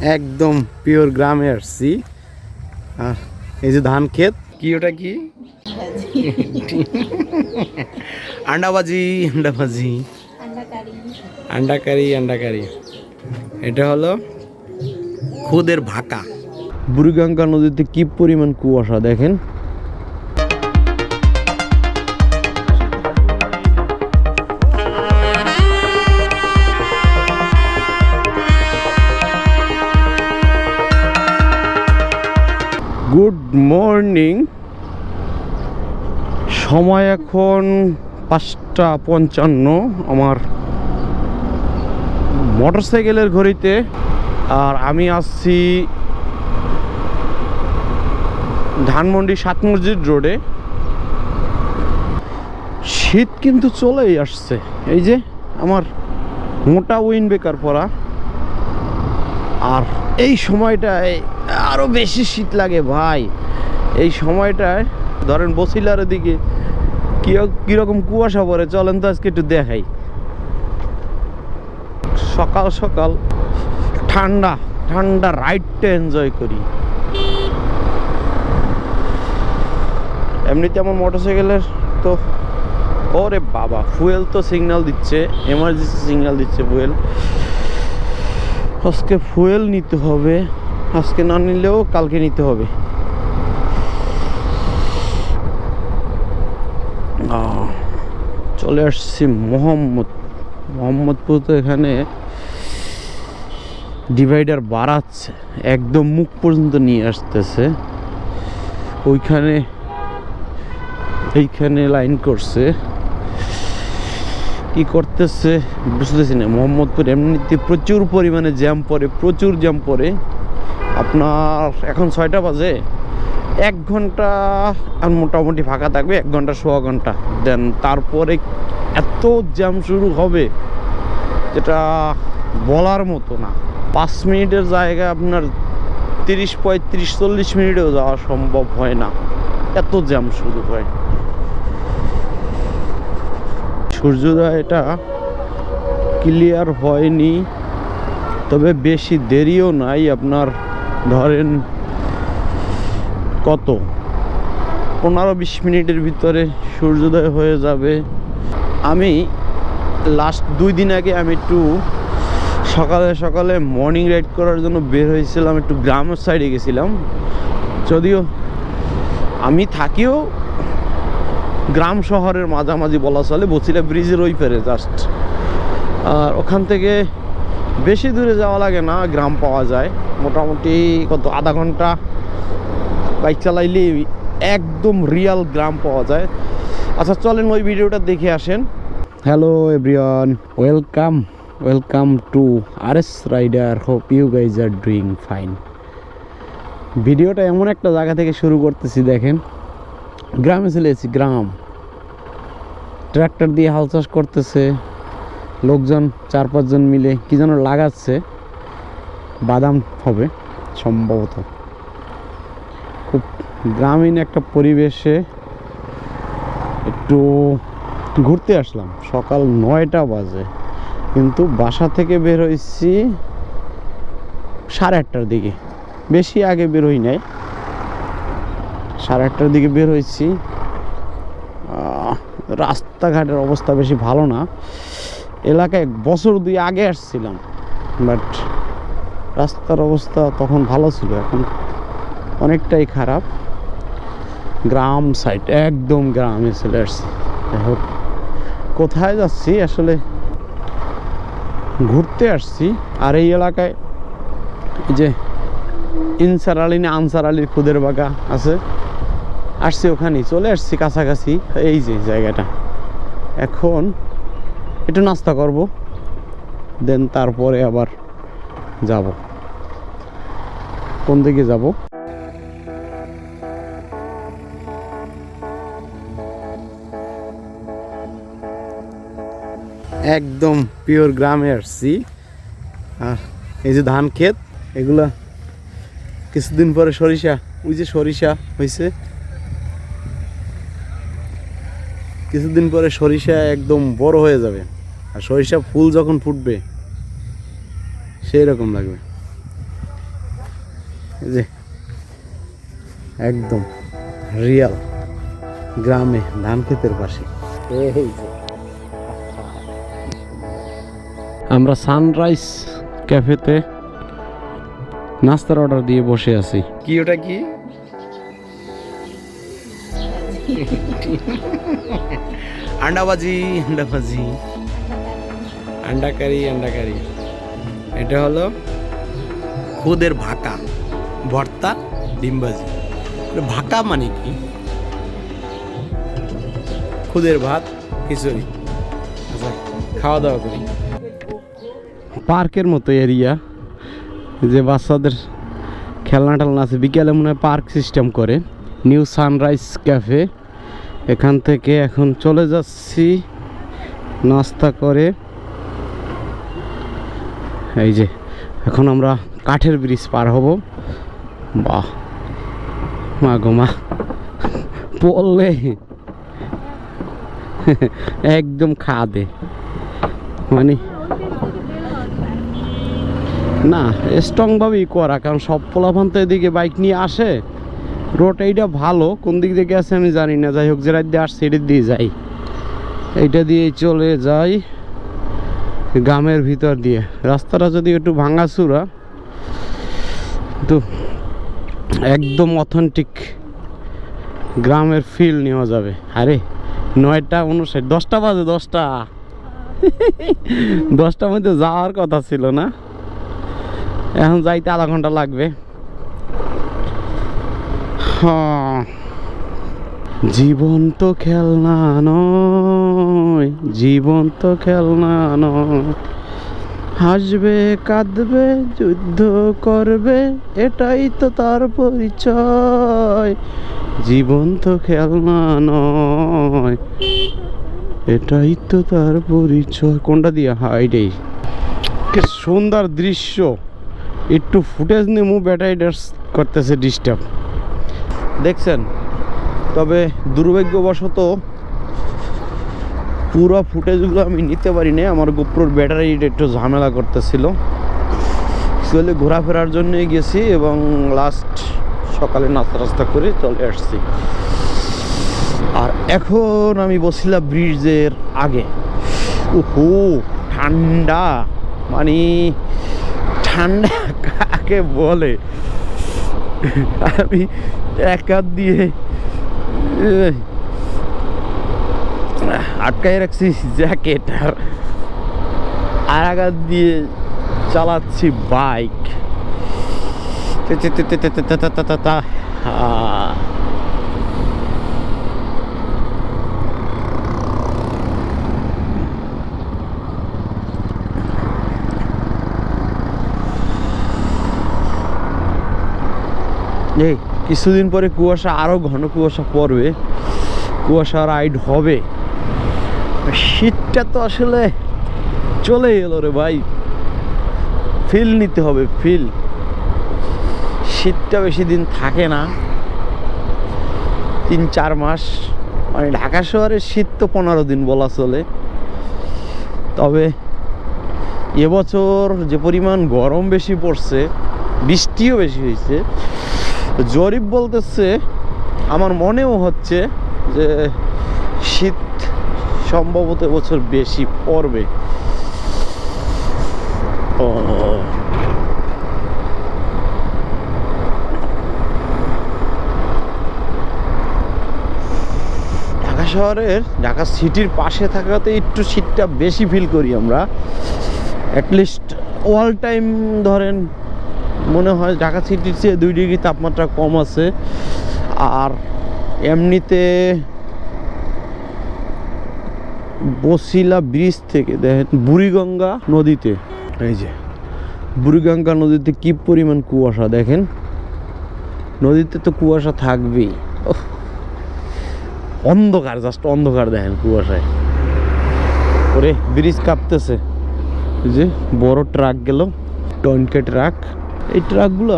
একদম পিওর গ্রামে আসছি। আর এই যে ধান ক্ষেত, কি ওটা কি আন্ডাবাজি আন্ডাবাজি আন্ডা কারি। এটা হলো খুদের ভাকা। বুড়িগঙ্গা নদীতে কি পরিমাণ কুয়াশা দেখেন। গুড মর্নিং, সময় এখন 5:55 আমার মোটরসাইকেলের ঘড়িতে। আর আমি আসছি ধানমন্ডি 7 মসজিদ রোডে। শীত কিন্তু চলেই আসছে। এই যে আমার মোটা উইন বেকার পরা, আর এই সময়টায় আরো বেশি শীত লাগে ভাই। এই সময়টায় ধরেন বসিলার দিকে কিরকম কুয়াশা পড়ে, চলেন তো আজকে একটু দেখাই। সকাল সকাল ঠান্ডা ঠান্ডা রাইডটা এনজয় করি। এমনিতে আমার মোটরসাইকেলের তো ওরে বাবা, ফুয়েল তো সিগন্যাল দিচ্ছে, এমার্জেন্সি সিগন্যাল দিচ্ছে ফুয়েল। আজকে ফুয়েল নিতে হবে, আজকে না নিলেও কালকে নিতে হবে। চলে আসছি মোহাম্মদপুর। তো এখানে ডিভাইডার বাড়াচ্ছে, একদম মুখ পর্যন্ত নিয়ে আসতেছে। এইখানে লাইন করছে, কি করতেছে বুঝতেছি না। মোহাম্মদপুর এমনিতে প্রচুর পরিমাণে জ্যাম পড়ে, প্রচুর জ্যাম পড়ে। আপনার এখন 6টা বাজে, 1 ঘন্টা আর মোটামুটি ফাঁকা থাকবে, 1 ঘন্টা সোয়া ঘন্টা। দেন তারপরে এত জ্যাম শুরু হবে যেটা বলার মতো না। 5 মিনিটের জায়গায় আপনার 30, 35, 40 মিনিটেও যাওয়া সম্ভব হয় না, এত জ্যাম শুরু হয়। সূর্যোদয় এটা ক্লিয়ার হয়নি, তবে বেশি দেরিও নাই। আপনার ধরেন কত 15-20 মিনিটের ভিতরে সূর্যোদয় হয়ে যাবে। আমি লাস্ট 2 দিন আগে আমি একটু সকালে সকালে মর্নিং রাইড করার জন্য বের হয়েছিলাম, একটু গ্রামের সাইডে গেছিলাম। যদিও আমি থাকিও গ্রাম শহরের মাঝামাঝি বলা চলে, বছিলা ব্রিজের ওই পারে জাস্ট। আর ওখান থেকে বেশি দূরে যাওয়া লাগে না, গ্রাম পাওয়া যায় মোটামুটি কত আধা ঘন্টা বাইক চালাইলে একদম রিয়াল গ্রাম পাওয়া যায়। আচ্ছা চলেন ওই ভিডিওটা দেখে আসেন। Hello everyone, welcome to RS rider. Hope you guys are doing fine. ভিডিওটা এমন একটা জায়গা থেকে শুরু করতেছি, দেখেন গ্রামে চলে এসেছি। গ্রাম, ট্রাক্টর দিয়ে হাল চাষ করতেছে লোকজন, 4-5 জন মিলে কি যেন লাগাচ্ছে, বাদাম হবে সম্ভবত। খুব গ্রামীণ একটা পরিবেশে একটু ঘুরতে আসলাম। সকাল 9টা বাজে, কিন্তু বাসা থেকে বের হয়েছি 8:30টার দিকে, বেশি আগে বের হই নাই। 8:30টার দিকে বের হয়েছি। রাস্তাঘাটের অবস্থা বেশি ভালো না। এলাকায় 1 বছর 2 আগে আসছিলাম, বাট রাস্তার অবস্থা তখন ভালো ছিল, এখন অনেকটাই খারাপ। গ্রাম সাইড, একদম গ্রামে চলে আসছি। যাই হোক, কোথায় যাচ্ছি আসলে, ঘুরতে আসছি। আর এই এলাকায় যে ইনসার আলী না আনসার আলীর খুদের বাগা আছে, আসছি ওখানেই, চলে আসছি কাছাকাছি। এই যে জায়গাটা, এখন একটু নাস্তা করব, দেন তারপরে আবার যাব। কোন দিকে যাব? একদম পিওর গ্রামে আসছি। আর এই যে ধান ক্ষেত, এগুলা কিছুদিন পরে সরিষা, ওই যে সরিষা হয়েছে, কিছুদিন পরে সরিষা একদম বড় হয়ে যাবে। আর সরিষা ফুল যখন ফুটবে সেই রকম লাগবে। এই যে একদম রিয়াল গ্রামে ধান ক্ষেতের পাশে। আমরা সানরাইজ ক্যাফেতে নাস্তার অর্ডার দিয়ে বসে আছি। কি ওটা কি? আন্ডাবাজি আন্ডাবাজি আন্ডা কারি। এটা হলো খুদের ভাকা ভর্তা ডিমবাজি। ভাকা মানে কি? খুদের ভাত খিচুড়ি। আচ্ছা খাওয়া দাওয়া করি। পার্কের মতো এরিয়া, যে বাচ্চাদের খেলনা টেলনা আছে, বিকেলে মনে হয় পার্ক সিস্টেম করে। নিউ সানরাইজ ক্যাফে, এখান থেকে এখন চলে যাচ্ছি নাস্তা করে। এই যে এখন আমরা কাঠের ব্রিজ পার হব। বাহ মা গো মা, পড়লে একদম খাদে, মানে না স্ট্রং ভাবেই করা, কারণ সব পোলাপান তো এদিকে বাইক নিয়ে আসে। রোড এইটা ভালো, কোন দিক থেকে আছে আমি জানি না। যাই হোক, যে রাত দিয়ে আসছে এটা দিয়ে যাই, এইটা দিয়ে চলে যাই গ্রামের ভিতর দিয়ে। রাস্তাটা যদি একটু ভাঙাচুরা, তো একদম অথেন্টিক গ্রামের ফিল নেওয়া যাবে। আরে 9:59, 10টা বাজে, 10টার মধ্যে যাওয়ার কথা ছিল না, এখন যাইতে আধা ঘন্টা লাগবে। জীবন তো খেলনা নয়, জীবন তো খেলনা নয়, হাসবে কাঁদবে যুদ্ধ করবে, এটাই তো তার পরিচয়। জীবন তো খেলনা নয়, এটাই তো তার পরিচয়। কোনটা দিয়ে? হ্যাঁ এইটাই। কি সুন্দর দৃশ্য, একটু ফুটেজ নেমু, ব্যাটারিটা করতেছে ডিস্টার্ব, দেখছেন। তবে দুর্ভাগ্যবশত পুরো ফুটেজগুলো আমি নিতে পারি না, আমার গোপ্রোর ব্যাটারিটা একটু ঝামেলা করতেছিল। চলে ঘোরাফেরার জন্যই গেছি এবং লাস্ট সকালে নাস্তা করে চলে আসছি। আর এখন আমি বসছিলাম ব্রিজের আগে। ওহো ঠান্ডা, মানে ঠান্ডা কাকে বলে, আমি এক হাত দিয়ে আটকায় রাখছি জ্যাকেট, আর এক হাত দিয়ে চালাচ্ছি বাইক। এই কিছুদিন পরে কুয়াশা, আরো ঘন কুয়াশা পড়বে, কুয়াশা রাইড হবে। শীতটা তো আসলে চলে এলো রে ভাই, ফিল নিতে হবে, ফিল। শীতটা বেশি দিন থাকে না, 3-4 মাস। মানে ঢাকা শহরের শীত তো 15 দিন বলা চলে। তবে এবছর যে পরিমাণ গরম বেশি পড়ছে, বৃষ্টিও বেশি হয়েছে, জরিপ বলতেছে, আমার মনেও হচ্ছে যে শীত সম্ভবত এবছর বেশি পড়বে। ঢাকা শহরের, ঢাকা সিটির পাশে থাকাতে একটু শীতটা বেশি ফিল করি আমরা। অ্যাটলিস্ট অল টাইম ধরেন মনে হয় ঢাকা সিটির চেয়ে 2 ডিগ্রি তাপমাত্রা কম আছে। আর এমনিতে বসিলা ব্রিজ থেকে দেখেন বুড়িগঙ্গা নদীতে, এই যে বুড়িগঙ্গা নদীতে কি পরিমাণ কুয়াশা দেখেন। নদীতে তো কুয়াশা থাকবেই, অন্ধকার, জাস্ট অন্ধকার দেখেন কুয়াশায়। ওরে ব্রিজ কাঁপতেছে, এই যে বড় ট্রাক গেল, টনকে ট্রাক। এই ট্রাকগুলো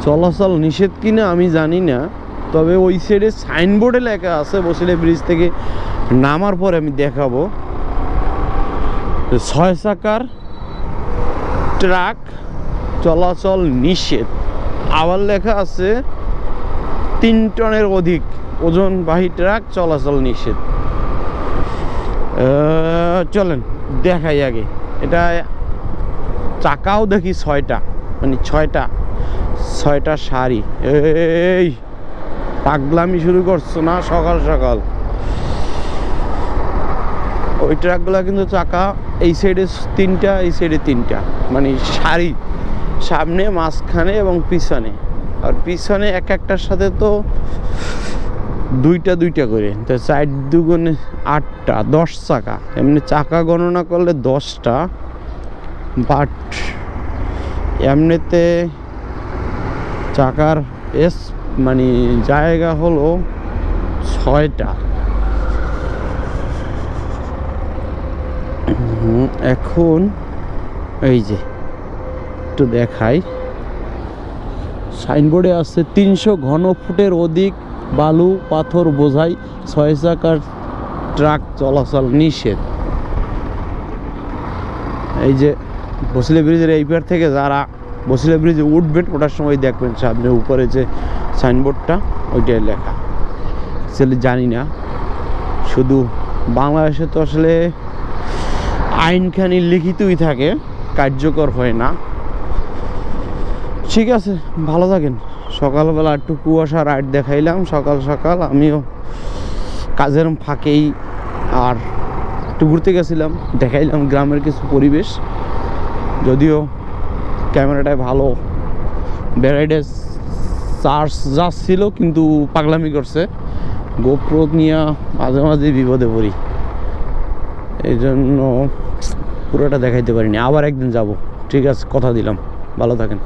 চলাচল নিষেধ কিনা আমি জানি না, তবে ওই সাইডে সাইনবোর্ডে লেখা আছে, বসিলা ব্রিজ থেকে নামার পরে আমি দেখাবো, 6 চাকার ট্রাক চলাচল নিষেধ। আবার লেখা আছে 3 টনের অধিক ওজনবাহী ট্রাক চলাচল নিষেধ। চলেন দেখাই আগে। এটা চাকাও দেখি 6টা, মানে 6টা সারি। এই পাগলামি শুরু করছো না সকাল সকাল? ওই ট্রাকগুলো কিন্তু চাকা এই সাইডে 3টা, এই সাইডে 3টা, মানে সারি, সামনে, মাঝখানে এবং পিছনে। আর পিছনে একটার সাথে তো 2টা করে, তো 4 দুগুণে 8টা, 10 চাকা। এমনি চাকা গণনা করলে 10টা, বাট এমনিতে চাকার মানে জায়গা হলো 6টা। এখন এই যে একটু দেখাই, সাইনবোর্ডে আছে 300 ঘনফুটের অধিক বালু পাথর বোঝাই 6 চাকার ট্রাক চলাচল নিষেধ। এই যে বসিলা ব্রিজের এই পার থেকে যারা বসিলা ব্রিজে উঠবেন ওটার সময় দেখবেন সামনে উপরে যে সাইনবোর্ডটা, ওইটাই লেখা। আসলে জানি না, শুধু বাংলাদেশে তো আসলে আইনখানি লিখিতই থাকে, কার্যকর হয় না। ঠিক আছে, ভালো থাকেন। সকালবেলা একটু কুয়াশা রাইড দেখাইলাম সকাল সকাল। আমিও কাজের ফাঁকেই আর একটু ঘুরতে গেছিলাম, দেখাইলাম গ্রামের কিছু পরিবেশ। যদিও ক্যামেরাটায় ভালো ব্রাইটনেস চার্জ যাচ্ছিল, কিন্তু পাগলামি করছে। গোপ্রো নিয়ে মাঝে মাঝে বিপদে পড়ি, এই জন্য পুরোটা দেখাইতে পারিনি। আবার একদিন যাব। ঠিক আছে, কথা দিলাম। ভালো থাকেন।